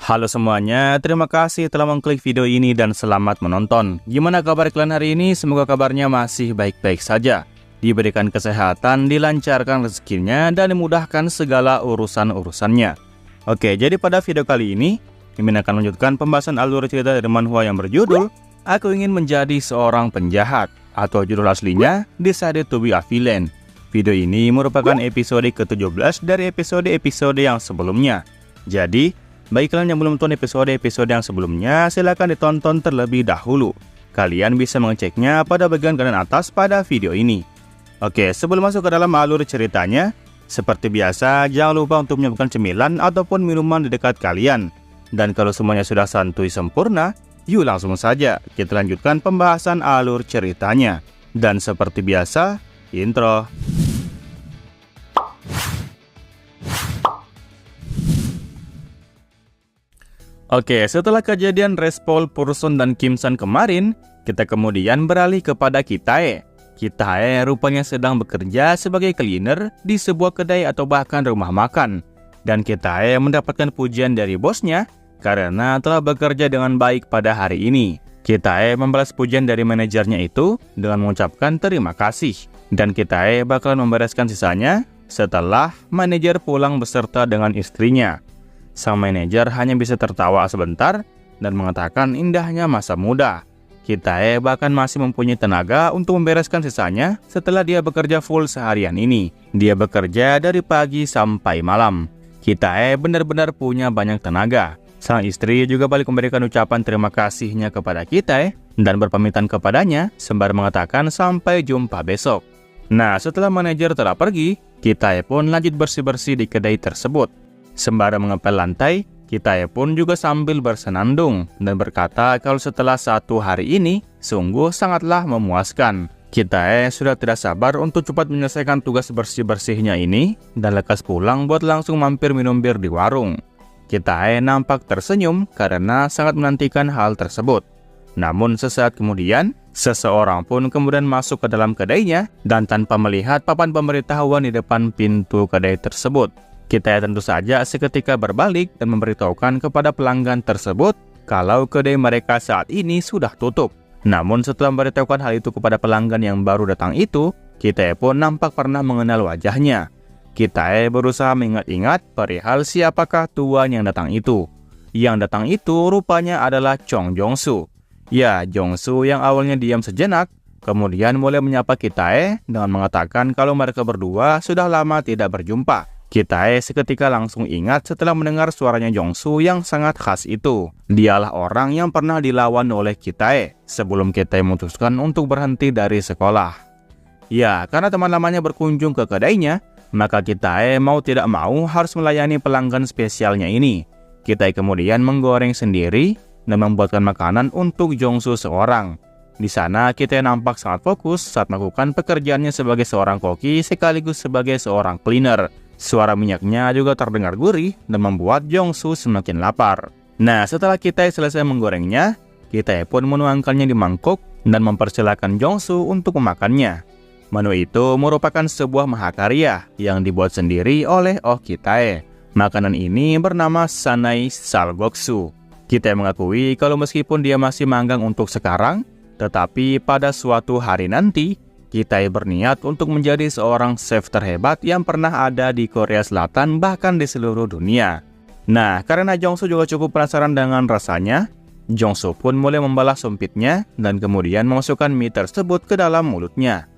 Halo semuanya, terima kasih telah mengklik video ini dan selamat menonton. Gimana kabar kalian hari ini? Semoga kabarnya masih baik-baik saja. Diberikan kesehatan, dilancarkan rezekinya, dan dimudahkan segala urusan-urusannya. Oke, jadi pada video kali ini, Mimin akan melanjutkan pembahasan alur cerita dari manhwa yang berjudul Aku Ingin Menjadi Seorang Penjahat, atau judul aslinya Decided to Be a Villain. Video ini merupakan episode ke-17 dari episode-episode yang sebelumnya. Jadi, bagi kalian yang belum nonton episode-episode yang sebelumnya, silahkan ditonton terlebih dahulu. Kalian bisa mengeceknya pada bagian kanan atas pada video ini. Oke, sebelum masuk ke dalam alur ceritanya, seperti biasa, jangan lupa untuk menyiapkan cemilan ataupun minuman di dekat kalian. Dan kalau semuanya sudah santuy sempurna, yuk langsung saja kita lanjutkan pembahasan alur ceritanya. Dan seperti biasa, intro. Oke, setelah kejadian Respol, Purson, dan Kim-san kemarin, kita kemudian beralih kepada Kitae. Kitae rupanya sedang bekerja sebagai cleaner di sebuah kedai atau bahkan rumah makan. Dan Kitae mendapatkan pujian dari bosnya karena telah bekerja dengan baik pada hari ini. Kitae membalas pujian dari manajernya itu dengan mengucapkan terima kasih. Dan Kitae bakalan membereskan sisanya setelah manajer pulang beserta dengan istrinya. Sang manajer hanya bisa tertawa sebentar dan mengatakan indahnya masa muda. Kitae bahkan masih mempunyai tenaga untuk membereskan sisanya setelah dia bekerja full seharian ini. Dia bekerja dari pagi sampai malam. Kitae benar-benar punya banyak tenaga. Sang istri juga balik memberikan ucapan terima kasihnya kepada Kitae dan berpamitan kepadanya sembari mengatakan sampai jumpa besok. Nah, setelah manajer telah pergi, Kitae pun lanjut bersih-bersih di kedai tersebut. Sembari mengepel lantai, Kitae pun juga sambil bersenandung dan berkata kalau setelah satu hari ini sungguh sangatlah memuaskan. Kitae sudah tidak sabar untuk cepat menyelesaikan tugas bersih-bersihnya ini dan lekas pulang buat langsung mampir minum bir di warung. Kitae nampak tersenyum karena sangat menantikan hal tersebut. Namun sesaat kemudian, seseorang pun kemudian masuk ke dalam kedainya dan tanpa melihat papan pemberitahuan di depan pintu kedai tersebut. Kitae tentu saja seketika berbalik dan memberitahukan kepada pelanggan tersebut kalau kedai mereka saat ini sudah tutup. Namun setelah memberitahukan hal itu kepada pelanggan yang baru datang itu, Kitae pun nampak pernah mengenal wajahnya. Kitae berusaha mengingat-ingat perihal siapakah tuan yang datang itu. Yang datang itu rupanya adalah Chong Jong-soo. Ya, Jong-soo yang awalnya diam sejenak, kemudian mulai menyapa Kitae dengan mengatakan kalau mereka berdua sudah lama tidak berjumpa. Kitae seketika langsung ingat setelah mendengar suaranya Jong-soo yang sangat khas itu. Dialah orang yang pernah dilawan oleh Kitae sebelum Kitae memutuskan untuk berhenti dari sekolah. Ya, karena teman lamanya berkunjung ke kedainya, maka Kitae mau tidak mau harus melayani pelanggan spesialnya ini. Kitae kemudian menggoreng sendiri dan membuatkan makanan untuk Jong-soo seorang. Di sana Kitae nampak sangat fokus saat melakukan pekerjaannya sebagai seorang koki sekaligus sebagai seorang cleaner. Suara minyaknya juga terdengar gurih dan membuat Jong-soo semakin lapar. Nah, setelah Kitae selesai menggorengnya, Kitae pun menuangkannya di mangkok dan mempersilahkan Jong-soo untuk memakannya. Menu itu merupakan sebuah mahakarya yang dibuat sendiri oleh Oh Kitae. Makanan ini bernama Sanai Salgoksu. Kitae mengakui kalau meskipun dia masih manggang untuk sekarang, tetapi pada suatu hari nanti, Kitae berniat untuk menjadi seorang chef terhebat yang pernah ada di Korea Selatan bahkan di seluruh dunia. Nah, karena Jong-soo juga cukup penasaran dengan rasanya, Jong-soo pun mulai membalas sumpitnya dan kemudian memasukkan mie tersebut ke dalam mulutnya.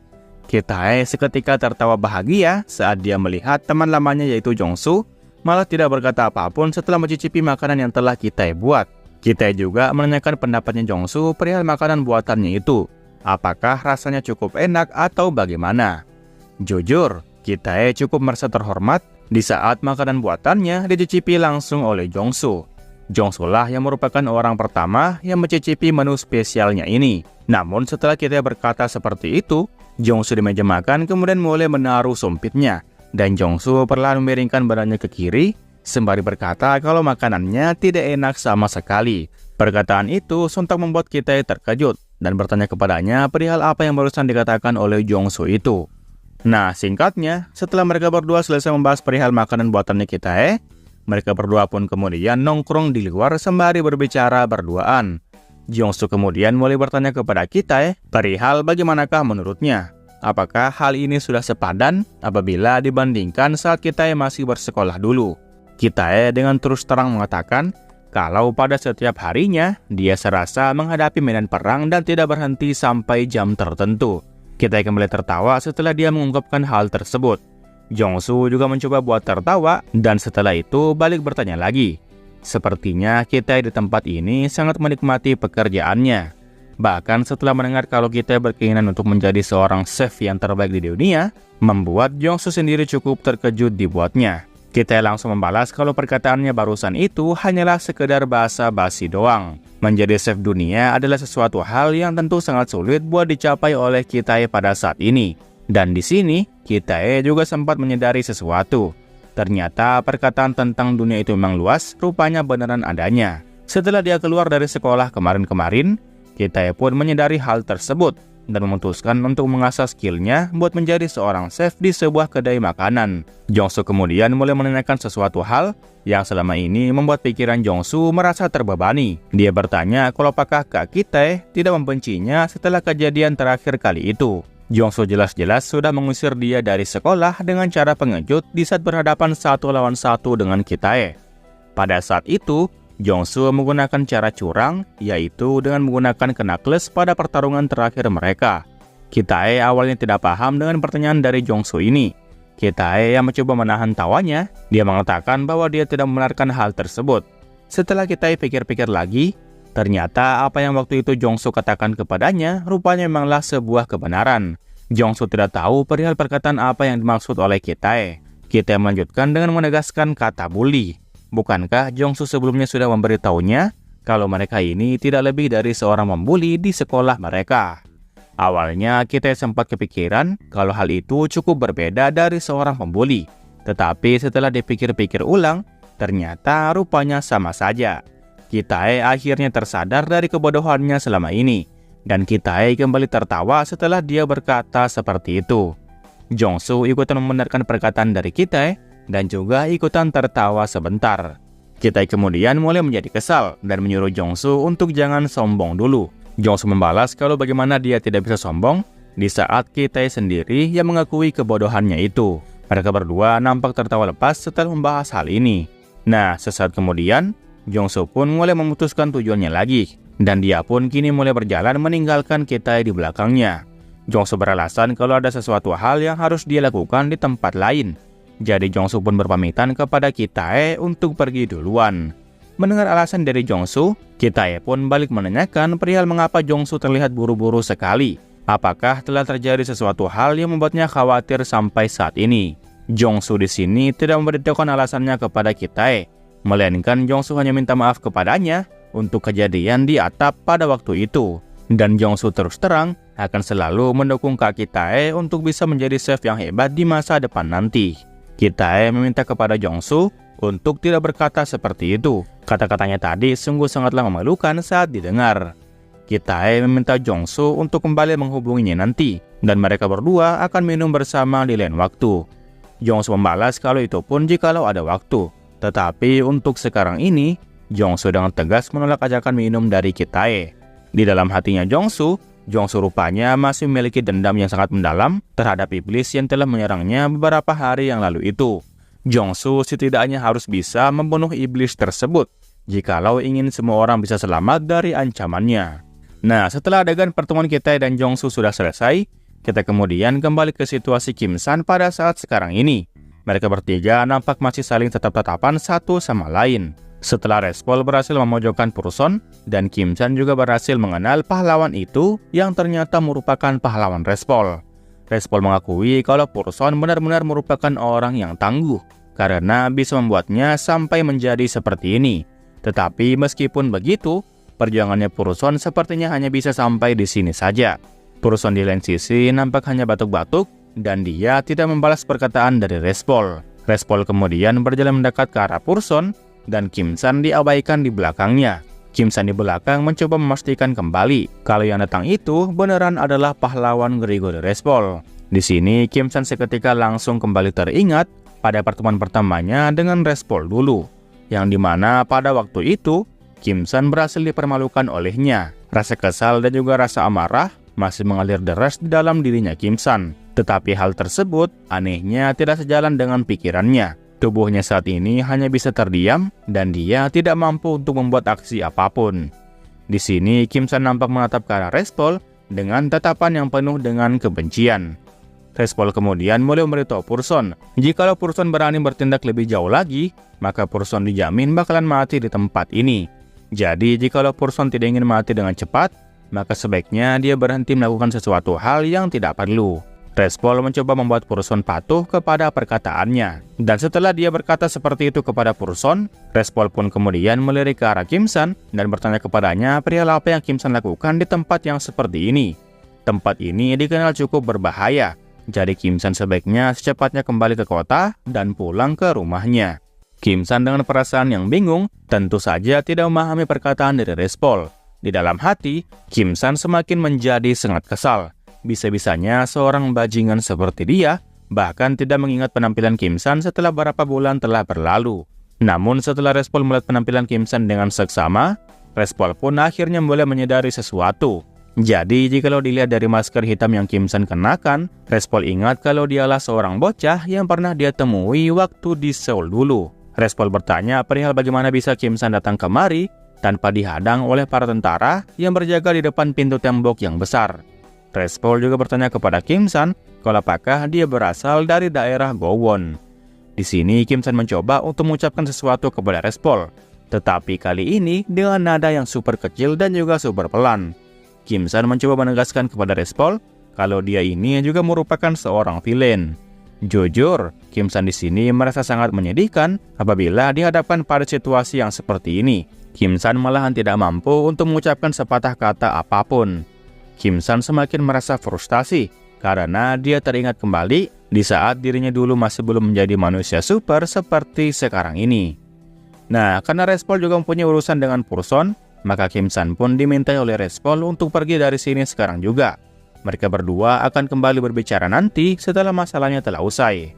Kitae seketika tertawa bahagia saat dia melihat teman lamanya yaitu Jong-soo malah tidak berkata apapun setelah mencicipi makanan yang telah Kitae buat. Kitae juga menanyakan pendapatnya Jong-soo perihal makanan buatannya itu. Apakah rasanya cukup enak atau bagaimana? Jujur, Kitae cukup merasa terhormat di saat makanan buatannya dicicipi langsung oleh Jong-soo. Jong-soo lah yang merupakan orang pertama yang mencicipi menu spesialnya ini. Namun setelah Kitae berkata seperti itu, Jong-soo di meja makan kemudian mulai menaruh sumpitnya. Dan Jong-soo perlahan memiringkan badannya ke kiri, sembari berkata kalau makanannya tidak enak sama sekali. Perkataan itu sontak membuat Kitae terkejut dan bertanya kepadanya perihal apa yang barusan dikatakan oleh Jong-soo itu. Nah, singkatnya, setelah mereka berdua selesai membahas perihal makanan buatannya Kitae, Mereka berdua pun kemudian nongkrong di luar sembari berbicara berduaan. Jongsu kemudian mulai bertanya kepada Kitae perihal bagaimanakah menurutnya. Apakah hal ini sudah sepadan apabila dibandingkan saat Kitae masih bersekolah dulu? Kitae dengan terus terang mengatakan kalau pada setiap harinya dia serasa menghadapi medan perang dan tidak berhenti sampai jam tertentu. Kitae kembali tertawa setelah dia mengungkapkan hal tersebut. Jongsu juga mencoba buat tertawa dan setelah itu balik bertanya lagi. Sepertinya Kitae di tempat ini sangat menikmati pekerjaannya. Bahkan setelah mendengar kalau Kitae berkeinginan untuk menjadi seorang chef yang terbaik di dunia, membuat Jongsu sendiri cukup terkejut dibuatnya. Kitae langsung membalas kalau perkataannya barusan itu hanyalah sekedar basa-basi doang. Menjadi chef dunia adalah sesuatu hal yang tentu sangat sulit buat dicapai oleh Kitae pada saat ini. Dan di sini, Kitae juga sempat menyadari sesuatu. Ternyata perkataan tentang dunia itu memang luas, rupanya beneran adanya. Setelah dia keluar dari sekolah kemarin-kemarin, Kitae pun menyadari hal tersebut dan memutuskan untuk mengasah skillnya buat menjadi seorang chef di sebuah kedai makanan. Jongsu kemudian mulai menanyakan sesuatu hal yang selama ini membuat pikiran Jongsu merasa terbebani. Dia bertanya kalau apakah Kak Kitae tidak membencinya setelah kejadian terakhir kali itu. Jongsu jelas-jelas sudah mengusir dia dari sekolah dengan cara pengejut di saat berhadapan 1 lawan 1 dengan Kitae. Pada saat itu, Jongsu menggunakan cara curang, yaitu dengan menggunakan knuckles pada pertarungan terakhir mereka. Kitae awalnya tidak paham dengan pertanyaan dari Jongsu ini. Kitae yang mencoba menahan tawanya, dia mengatakan bahwa dia tidak membenarkan hal tersebut. Setelah Kitae pikir-pikir lagi, ternyata apa yang waktu itu Jongsu katakan kepadanya rupanya memanglah sebuah kebenaran. Jongsu tidak tahu perihal perkataan apa yang dimaksud oleh Kitae. Kitae melanjutkan dengan menegaskan kata bully. Bukankah Jongsu sebelumnya sudah memberitahunya kalau mereka ini tidak lebih dari seorang membuli di sekolah mereka? Awalnya Kitae sempat kepikiran kalau hal itu cukup berbeda dari seorang pembuli. Tetapi setelah dipikir-pikir ulang, ternyata rupanya sama saja. Kitae akhirnya tersadar dari kebodohannya selama ini, dan Kitae kembali tertawa setelah dia berkata seperti itu. Jongsu ikutan membenarkan perkataan dari Kitae, dan juga ikutan tertawa sebentar. Kitae kemudian mulai menjadi kesal, dan menyuruh Jongsu untuk jangan sombong dulu. Jongsu membalas kalau bagaimana dia tidak bisa sombong, di saat Kitae sendiri yang mengakui kebodohannya itu. Mereka berdua nampak tertawa lepas setelah membahas hal ini. Nah, sesaat kemudian, Jongsu pun mulai memutuskan tujuannya lagi, dan dia pun kini mulai berjalan meninggalkan Kitae di belakangnya. Jongsu beralasan kalau ada sesuatu hal yang harus dia lakukan di tempat lain. Jadi Jongsu pun berpamitan kepada Kitae untuk pergi duluan. Mendengar alasan dari Jongsu, Kitae pun balik menanyakan perihal mengapa Jongsu terlihat buru-buru sekali. Apakah telah terjadi sesuatu hal yang membuatnya khawatir sampai saat ini? Jongsu di sini tidak memberitahukan alasannya kepada Kitae, melainkan Jongsu hanya minta maaf kepadanya untuk kejadian di atap pada waktu itu. Dan Jongsu terus terang akan selalu mendukung Kak Kitae untuk bisa menjadi chef yang hebat di masa depan nanti. Kitae meminta kepada Jongsu untuk tidak berkata seperti itu. Kata-katanya tadi sungguh sangatlah memalukan saat didengar. Kitae meminta Jongsu untuk kembali menghubunginya nanti, dan mereka berdua akan minum bersama di lain waktu. Jongsu membalas kalau itu pun jikalau ada waktu. Tetapi untuk sekarang ini, Jongsu dengan tegas menolak ajakan minum dari Kitae. Di dalam hatinya Jongsu rupanya masih memiliki dendam yang sangat mendalam terhadap iblis yang telah menyerangnya beberapa hari yang lalu itu. Jongsu setidaknya harus bisa membunuh iblis tersebut, jikalau ingin semua orang bisa selamat dari ancamannya. Nah, setelah adegan pertemuan Kitae dan Jongsu sudah selesai, kita kemudian kembali ke situasi Kim San pada saat sekarang ini. Mereka bertiga nampak masih saling tetap-tetapan satu sama lain. Setelah Respol berhasil memojokkan Purson, dan Kim San juga berhasil mengenal pahlawan itu yang ternyata merupakan pahlawan Respol. Respol mengakui kalau Purson benar-benar merupakan orang yang tangguh, karena bisa membuatnya sampai menjadi seperti ini. Tetapi meskipun begitu, perjuangannya Purson sepertinya hanya bisa sampai di sini saja. Purson di lain sisi nampak hanya batuk-batuk, dan dia tidak membalas perkataan dari Respol. Respol kemudian berjalan mendekat ke arah Purson, dan Kim San diabaikan di belakangnya. Kim San di belakang mencoba memastikan kembali kalau yang datang itu beneran adalah pahlawan Grigori Respol. Di sini Kim San seketika langsung kembali teringat pada pertemuan pertamanya dengan Respol dulu. yang dimana pada waktu itu Kim San berhasil dipermalukan olehnya. Rasa kesal dan juga rasa amarah masih mengalir deras di dalam dirinya Kim San. Tetapi hal tersebut anehnya tidak sejalan dengan pikirannya. Tubuhnya saat ini hanya bisa terdiam dan dia tidak mampu untuk membuat aksi apapun. Di sini Kim San nampak menatap ke arah Respol dengan tatapan yang penuh dengan kebencian. Respol kemudian mulai memberitahu Purson, jikalau Purson berani bertindak lebih jauh lagi, maka Purson dijamin bakalan mati di tempat ini. Jadi jikalau Purson tidak ingin mati dengan cepat, maka sebaiknya dia berhenti melakukan sesuatu hal yang tidak perlu. Respol mencoba membuat Purson patuh kepada perkataannya. Dan setelah dia berkata seperti itu kepada Purson, Respol pun kemudian melirik ke arah Kim San dan bertanya kepadanya perihal apa yang Kim San lakukan di tempat yang seperti ini. Tempat ini dikenal cukup berbahaya. Jadi Kim San sebaiknya secepatnya kembali ke kota dan pulang ke rumahnya. Kim San dengan perasaan yang bingung tentu saja tidak memahami perkataan dari Respol. Di dalam hati, Kim San semakin menjadi sangat kesal. Bisa-bisanya seorang bajingan seperti dia bahkan tidak mengingat penampilan Kim San setelah beberapa bulan telah berlalu. Namun setelah Respol melihat penampilan Kim San dengan seksama, Respol pun akhirnya mulai menyadari sesuatu. Jadi, jikalau dilihat dari masker hitam yang Kim San kenakan, Respol ingat kalau dialah seorang bocah yang pernah dia temui waktu di Seoul dulu. Respol bertanya perihal bagaimana bisa Kim San datang kemari tanpa dihadang oleh para tentara yang berjaga di depan pintu tembok yang besar. Respol juga bertanya kepada Kim San kalau apakah dia berasal dari daerah Gowon. Di sini Kim San mencoba untuk mengucapkan sesuatu kepada Respol, tetapi kali ini dengan nada yang super kecil dan juga super pelan. Kim San mencoba menegaskan kepada Respol kalau dia ini juga merupakan seorang villain. Jujur, Kim San di sini merasa sangat menyedihkan apabila dihadapkan pada situasi yang seperti ini. Kim San malahan tidak mampu untuk mengucapkan sepatah kata apapun. Kim San semakin merasa frustasi karena dia teringat kembali di saat dirinya dulu masih belum menjadi manusia super seperti sekarang ini. Nah, karena Respol juga mempunyai urusan dengan Purson, maka Kim San pun dimintai oleh Respol untuk pergi dari sini sekarang juga. Mereka berdua akan kembali berbicara nanti setelah masalahnya telah usai.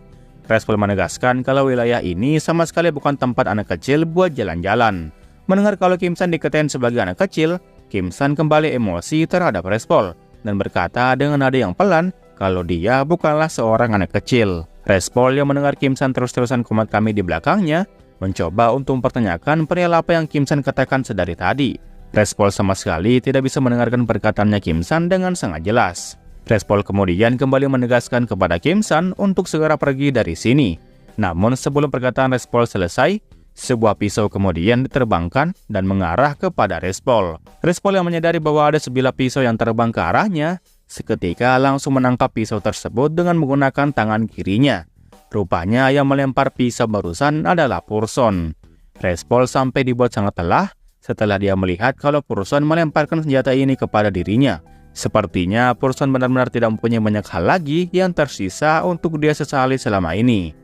Respol menegaskan kalau wilayah ini sama sekali bukan tempat anak kecil buat jalan-jalan. Mendengar kalau Kim San dikatain sebagai anak kecil, Kim San kembali emosi terhadap Respol dan berkata dengan nada yang pelan kalau dia bukanlah seorang anak kecil. Respol yang mendengar Kim San terus-terusan komat kami di belakangnya, mencoba untuk mempertanyakan perihal apa yang Kim San katakan sedari tadi. Respol sama sekali tidak bisa mendengarkan perkataannya Kim San dengan sangat jelas. Respol kemudian kembali menegaskan kepada Kim San untuk segera pergi dari sini. Namun sebelum perkataan Respol selesai, sebuah pisau kemudian diterbangkan dan mengarah kepada Respol. Respol yang menyadari bahwa ada sebilah pisau yang terbang ke arahnya, seketika langsung menangkap pisau tersebut dengan menggunakan tangan kirinya. Rupanya yang melempar pisau barusan adalah Purson. Respol sampai dibuat sangat lelah setelah dia melihat kalau Purson melemparkan senjata ini kepada dirinya. Sepertinya Purson benar-benar tidak mempunyai banyak hal lagi yang tersisa untuk dia sesali selama ini.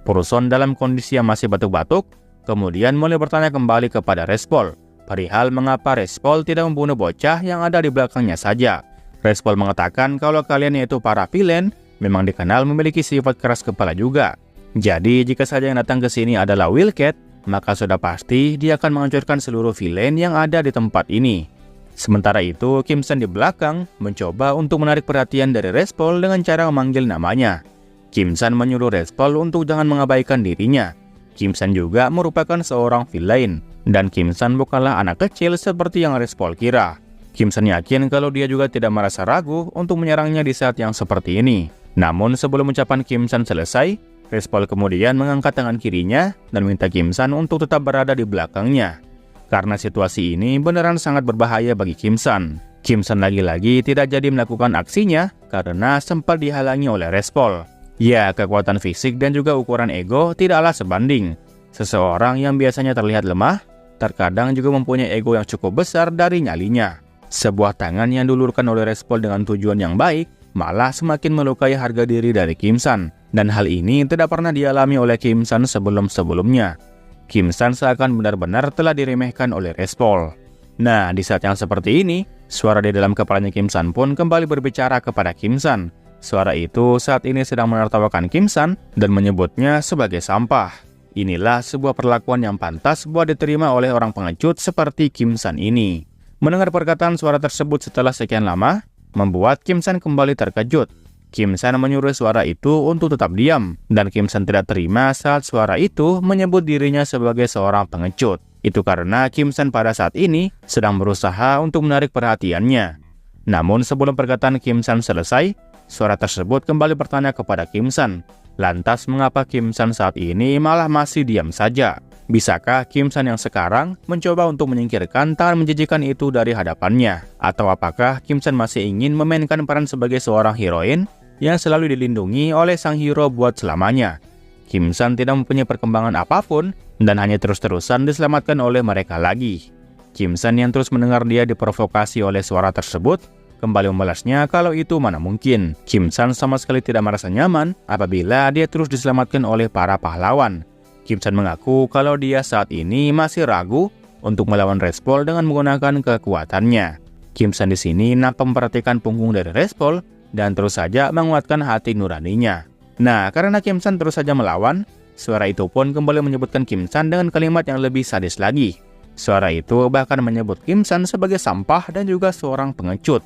Purson dalam kondisi yang masih batuk-batuk, kemudian mulai bertanya kembali kepada Respol perihal mengapa Respol tidak membunuh bocah yang ada di belakangnya saja. Respol mengatakan kalau kalian yaitu para villain memang dikenal memiliki sifat keras kepala juga. Jadi jika saja yang datang ke sini adalah Wildcat, maka sudah pasti dia akan menghancurkan seluruh villain yang ada di tempat ini. Sementara itu, Kim San di belakang mencoba untuk menarik perhatian dari Respol dengan cara memanggil namanya. Kim San menyuruh Respol untuk jangan mengabaikan dirinya. Kim San juga merupakan seorang villain, dan Kim San bukanlah anak kecil seperti yang Respol kira. Kim San yakin kalau dia juga tidak merasa ragu untuk menyerangnya di saat yang seperti ini. Namun sebelum ucapan Kim San selesai, Respol kemudian mengangkat tangan kirinya dan minta Kim San untuk tetap berada di belakangnya. Karena situasi ini beneran sangat berbahaya bagi Kim San. Kim San lagi-lagi tidak jadi melakukan aksinya karena sempat dihalangi oleh Respol. Ya, kekuatan fisik dan juga ukuran ego tidaklah sebanding. Seseorang yang biasanya terlihat lemah, terkadang juga mempunyai ego yang cukup besar dari nyalinya. Sebuah tangan yang diulurkan oleh Respol dengan tujuan yang baik malah semakin melukai harga diri dari Kim San, dan hal ini tidak pernah dialami oleh Kim San sebelum-sebelumnya. Kim San seakan benar-benar telah diremehkan oleh Respol. Nah, di saat yang seperti ini, suara di dalam kepalanya Kim San pun kembali berbicara kepada Kim San. Suara itu saat ini sedang menertawakan Kim San dan menyebutnya sebagai sampah. Inilah sebuah perlakuan yang pantas buat diterima oleh orang pengecut seperti Kim San ini. Mendengar perkataan suara tersebut setelah sekian lama, membuat Kim San kembali terkejut. Kim San menyuruh suara itu untuk tetap diam, dan Kim San tidak terima saat suara itu menyebut dirinya sebagai seorang pengecut. Itu karena Kim San pada saat ini sedang berusaha untuk menarik perhatiannya. Namun sebelum perkataan Kim San selesai, suara tersebut kembali bertanya kepada Kim San. Lantas mengapa Kim San saat ini malah masih diam saja? Bisakah Kim San yang sekarang mencoba untuk menyingkirkan tangan menjijikan itu dari hadapannya? Atau apakah Kim San masih ingin memainkan peran sebagai seorang heroin yang selalu dilindungi oleh sang hero buat selamanya? Kim San tidak mempunyai perkembangan apapun dan hanya terus-terusan diselamatkan oleh mereka lagi. Kim San yang terus mendengar dia diprovokasi oleh suara tersebut, kembali membalasnya kalau itu mana mungkin. Kim San sama sekali tidak merasa nyaman apabila dia terus diselamatkan oleh para pahlawan. Kim San mengaku kalau dia saat ini masih ragu untuk melawan Respol dengan menggunakan kekuatannya. Kim San di sini nampak memperhatikan punggung dari Respol dan terus saja menguatkan hati nuraninya. Nah, karena Kim San terus saja melawan, suara itu pun kembali menyebutkan Kim San dengan kalimat yang lebih sadis lagi. Suara itu bahkan menyebut Kim San sebagai sampah dan juga seorang pengecut.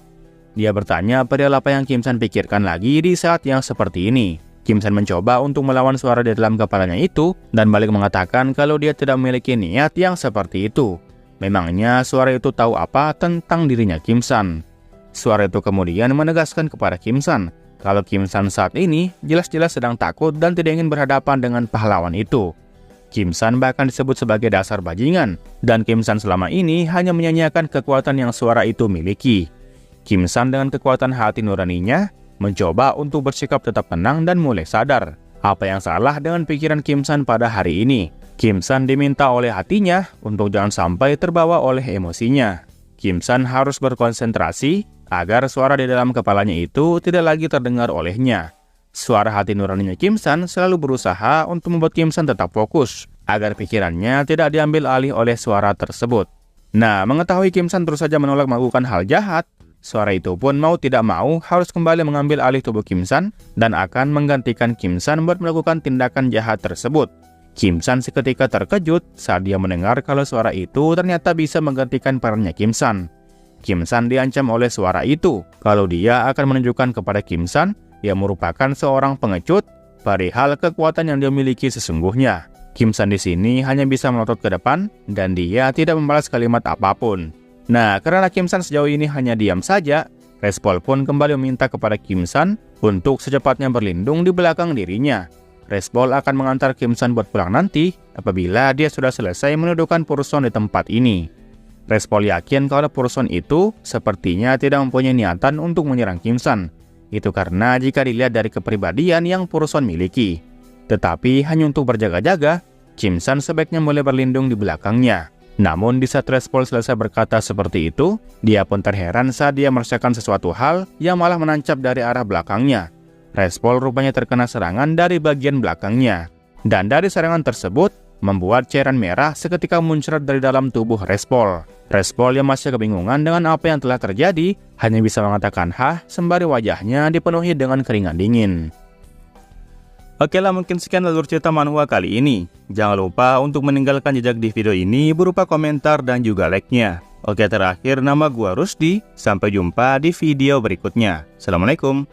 Dia bertanya perihal apa yang Kim San pikirkan lagi di saat yang seperti ini. Kim San mencoba untuk melawan suara di dalam kepalanya itu dan balik mengatakan kalau dia tidak memiliki niat yang seperti itu. Memangnya suara itu tahu apa tentang dirinya Kim San? Suara itu kemudian menegaskan kepada Kim San kalau Kim San saat ini jelas-jelas sedang takut dan tidak ingin berhadapan dengan pahlawan itu. Kim San bahkan disebut sebagai dasar bajingan, dan Kim San selama ini hanya menyanyiakan kekuatan yang suara itu miliki. Kim San dengan kekuatan hati nuraninya mencoba untuk bersikap tetap tenang dan mulai sadar. Apa yang salah dengan pikiran Kim San pada hari ini? Kim San diminta oleh hatinya untuk jangan sampai terbawa oleh emosinya. Kim San harus berkonsentrasi agar suara di dalam kepalanya itu tidak lagi terdengar olehnya. Suara hati nuraninya Kim San selalu berusaha untuk membuat Kim San tetap fokus, agar pikirannya tidak diambil alih oleh suara tersebut. Nah, mengetahui Kim San terus saja menolak melakukan hal jahat, suara itu pun mau tidak mau harus kembali mengambil alih tubuh Kim San dan akan menggantikan Kim San buat melakukan tindakan jahat tersebut. Kim San seketika terkejut saat dia mendengar kalau suara itu ternyata bisa menggantikan perannya Kim San. Kim San diancam oleh suara itu kalau dia akan menunjukkan kepada Kim San yang merupakan seorang pengecut perihal kekuatan yang dia miliki sesungguhnya. Kim San di sini hanya bisa melotot ke depan dan dia tidak membalas kalimat apapun. Nah, karena Kim San sejauh ini hanya diam saja, Respol pun kembali meminta kepada Kim San untuk secepatnya berlindung di belakang dirinya. Respol akan mengantar Kim San buat pulang nanti apabila dia sudah selesai mendudukan Purson di tempat ini. Respol yakin kalau Purson itu sepertinya tidak mempunyai niatan untuk menyerang Kim San. Itu karena jika dilihat dari kepribadian yang Purson miliki. Tetapi hanya untuk berjaga-jaga, Kim San sebaiknya mulai berlindung di belakangnya. Namun di saat Respol selesai berkata seperti itu, dia pun terheran saat dia merasakan sesuatu hal yang malah menancap dari arah belakangnya. Respol rupanya terkena serangan dari bagian belakangnya. Dan dari serangan tersebut, membuat cairan merah seketika muncrat dari dalam tubuh Respol. Respol yang masih kebingungan dengan apa yang telah terjadi, hanya bisa mengatakan hah sembari wajahnya dipenuhi dengan keringat dingin. Oke lah, mungkin sekian alur cerita manhwa kali ini. Jangan lupa untuk meninggalkan jejak di video ini berupa komentar dan juga like-nya. Oke, terakhir nama gua Rusdi. Sampai jumpa di video berikutnya. Assalamualaikum.